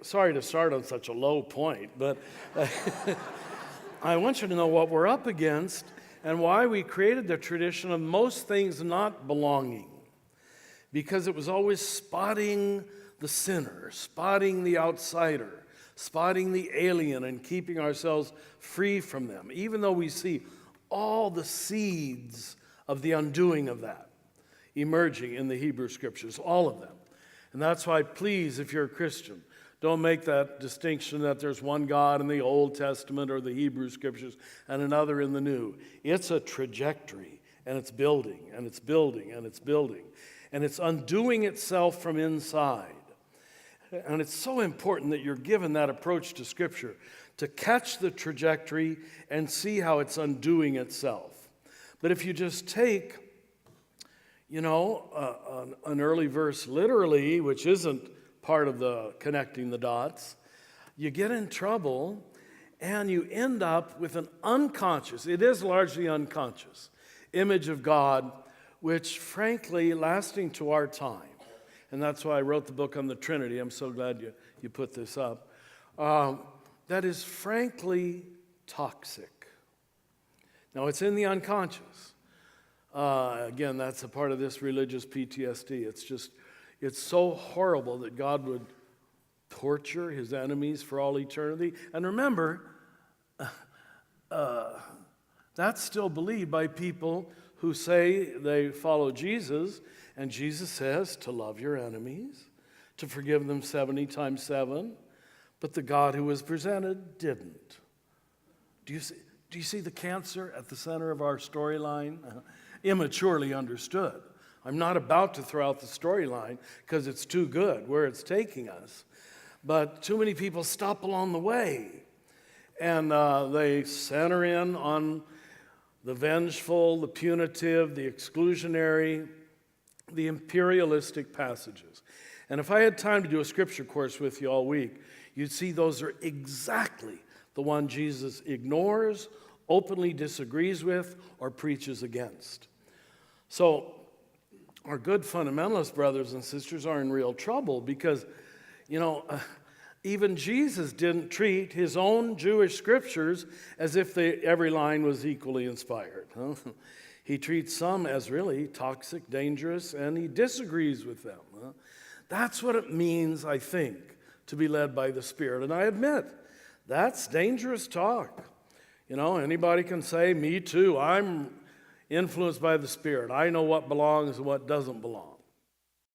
sorry to start on such a low point, but I want you to know what we're up against and why we created the tradition of most things not belonging. Because it was always spotting the sinner, spotting the outsider, spotting the alien, and keeping ourselves free from them, even though we see all the seeds of the undoing of that emerging in the Hebrew Scriptures, all of them. And that's why, please, if you're a Christian, don't make that distinction that there's one God in the Old Testament or the Hebrew Scriptures and another in the New. It's a trajectory, and it's building, and it's building, and it's building. And it's undoing itself from inside. And it's so important that you're given that approach to Scripture, to catch the trajectory and see how it's undoing itself. But if you just take an early verse literally, which isn't part of the connecting the dots, you get in trouble and you end up with an unconscious, it is largely unconscious, image of God, which frankly, lasting to our time, and that's why I wrote the book on the Trinity, I'm so glad you put this up, that is frankly toxic. Now it's in the unconscious. Again, that's a part of this religious PTSD. It's so horrible that God would torture his enemies for all eternity. And remember, that's still believed by people who say they follow Jesus, and Jesus says to love your enemies, to forgive them 70 times 7, but the God who was presented didn't. Do you see the cancer at the center of our storyline? Immaturely understood. I'm not about to throw out the storyline because it's too good where it's taking us. But too many people stop along the way, and they center in on the vengeful, the punitive, the exclusionary, the imperialistic passages. And if I had time to do a scripture course with you all week, you'd see those are exactly the one Jesus ignores, openly disagrees with, or preaches against. So our good fundamentalist brothers and sisters are in real trouble because, even Jesus didn't treat his own Jewish scriptures as if every line was equally inspired. He treats some as really toxic, dangerous, and he disagrees with them. That's what it means, I think, to be led by the Spirit. And I admit, that's dangerous talk. Anybody can say, me too, I'm influenced by the Spirit. I know what belongs and what doesn't belong.